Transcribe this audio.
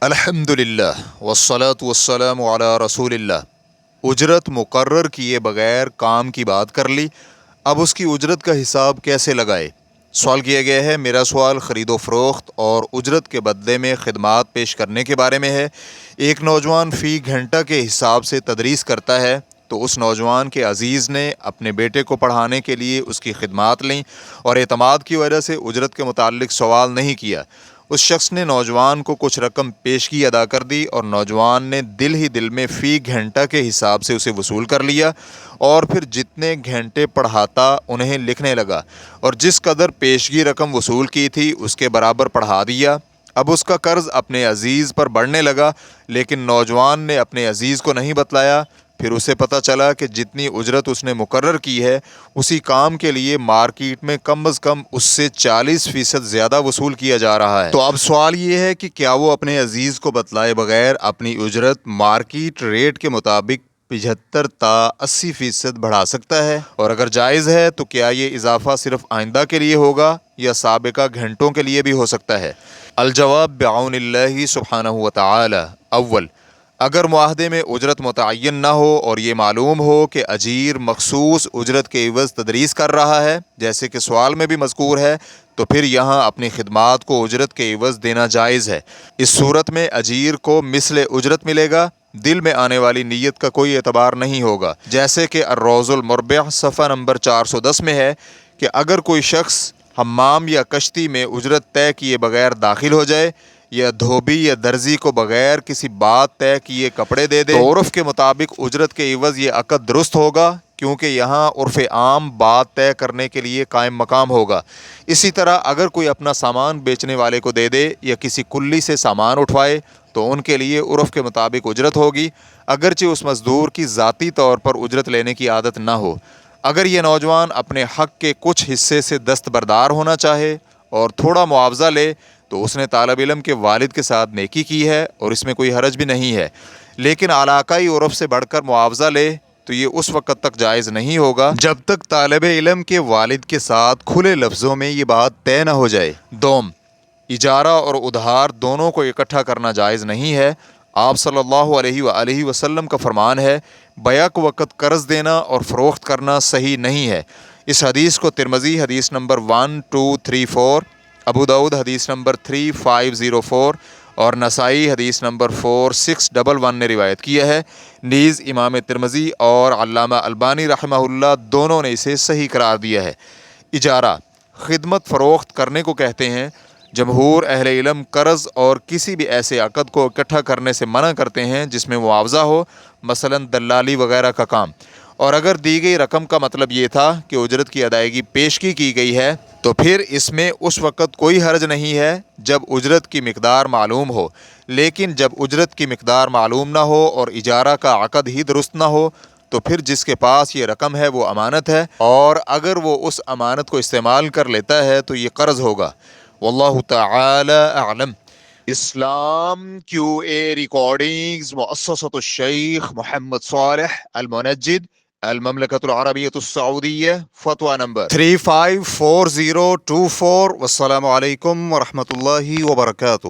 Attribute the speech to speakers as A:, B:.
A: الحمدللہ والصلاة والسلام علی رسول اللہ۔ اجرت مقرر کیے بغیر کام کی بات کر لی، اب اس کی اجرت کا حساب کیسے لگائے؟ سوال کیا گیا ہے۔ میرا سوال خرید و فروخت اور اجرت کے بدلے میں خدمات پیش کرنے کے بارے میں ہے۔ ایک نوجوان فی گھنٹہ کے حساب سے تدریس کرتا ہے، تو اس نوجوان کے عزیز نے اپنے بیٹے کو پڑھانے کے لیے اس کی خدمات لیں اور اعتماد کی وجہ سے اجرت کے متعلق سوال نہیں کیا۔ اس شخص نے نوجوان کو کچھ رقم پیشگی ادا کر دی اور نوجوان نے دل ہی دل میں فی گھنٹہ کے حساب سے اسے وصول کر لیا، اور پھر جتنے گھنٹے پڑھاتا انہیں لکھنے لگا، اور جس قدر پیشگی رقم وصول کی تھی اس کے برابر پڑھا دیا۔ اب اس کا قرض اپنے عزیز پر بڑھنے لگا، لیکن نوجوان نے اپنے عزیز کو نہیں بتلایا۔ پھر اسے پتہ چلا کہ جتنی اجرت اس نے مقرر کی ہے اسی کام کے لیے مارکیٹ میں کم از کم اس سے 40% زیادہ وصول کیا جا رہا ہے۔ تو اب سوال یہ ہے کہ کیا وہ اپنے عزیز کو بتلائے بغیر اپنی اجرت مارکیٹ ریٹ کے مطابق 75 تا 80% بڑھا سکتا ہے؟ اور اگر جائز ہے تو کیا یہ اضافہ صرف آئندہ کے لیے ہوگا یا سابقہ گھنٹوں کے لیے بھی ہو سکتا ہے؟ الجواب بعون اللہ سبحانہ وتعالی۔ اول، اگر معاہدے میں اجرت متعین نہ ہو اور یہ معلوم ہو کہ اجیر مخصوص اجرت کے عوض تدریس کر رہا ہے، جیسے کہ سوال میں بھی مذکور ہے، تو پھر یہاں اپنی خدمات کو اجرت کے عوض دینا جائز ہے۔ اس صورت میں اجیر کو مثل اجرت ملے گا، دل میں آنے والی نیت کا کوئی اعتبار نہیں ہوگا، جیسے کہ الروض المربع صفحہ نمبر 410 میں ہے کہ اگر کوئی شخص حمام یا کشتی میں اجرت طے کیے بغیر داخل ہو جائے، یا دھوبی یا درزی کو بغیر کسی بات طے کیے کپڑے دے دے، تو عرف کے مطابق اجرت کے عوض یہ عقد درست ہوگا، کیونکہ یہاں عرف عام بات طے کرنے کے لیے قائم مقام ہوگا۔ اسی طرح اگر کوئی اپنا سامان بیچنے والے کو دے دے یا کسی کلی سے سامان اٹھوائے تو ان کے لیے عرف کے مطابق اجرت ہوگی، اگرچہ اس مزدور کی ذاتی طور پر اجرت لینے کی عادت نہ ہو۔ اگر یہ نوجوان اپنے حق کے کچھ حصے سے دستبردار ہونا چاہے اور تھوڑا معاوضہ لے تو اس نے طالب علم کے والد کے ساتھ نیکی کی ہے اور اس میں کوئی حرج بھی نہیں ہے، لیکن علاقائی عرف سے بڑھ کر معاوضہ لے تو یہ اس وقت تک جائز نہیں ہوگا جب تک طالب علم کے والد کے ساتھ کھلے لفظوں میں یہ بات طے نہ ہو جائے۔ دوم، اجارہ اور ادھار دونوں کو اکٹھا کرنا جائز نہیں ہے۔ آپ صلی اللہ علیہ وآلہ وسلم کا فرمان ہے، بیک وقت قرض دینا اور فروخت کرنا صحیح نہیں ہے۔ اس حدیث کو ترمذی حدیث نمبر 1234، ابو داؤد حدیث نمبر 3504 اور نسائی حدیث نمبر 4611 نے روایت کیا ہے۔ نیز امام ترمذی اور علامہ البانی رحمہ اللہ دونوں نے اسے صحیح قرار دیا ہے۔ اجارہ خدمت فروخت کرنے کو کہتے ہیں۔ جمہور اہل علم قرض اور کسی بھی ایسے عقد کو اکٹھا کرنے سے منع کرتے ہیں جس میں معاوضہ ہو، مثلا دلالی وغیرہ کا کام۔ اور اگر دی گئی رقم کا مطلب یہ تھا کہ اجرت کی ادائیگی پیشگی کی گئی ہے تو پھر اس میں اس وقت کوئی حرج نہیں ہے جب اجرت کی مقدار معلوم ہو، لیکن جب اجرت کی مقدار معلوم نہ ہو اور اجارہ کا عقد ہی درست نہ ہو تو پھر جس کے پاس یہ رقم ہے وہ امانت ہے، اور اگر وہ اس امانت کو استعمال کر لیتا ہے تو یہ قرض ہوگا۔ واللہ تعالی اعلم۔ اسلام کیو اے ریکارڈنگز مؤسسۃ الشیخ محمد صالح المنجد، المملکۃ العربیۃ السعودیہ، فتویٰ نمبر 354024۔ والسلام علیکم ورحمۃ اللہ وبرکاتہ۔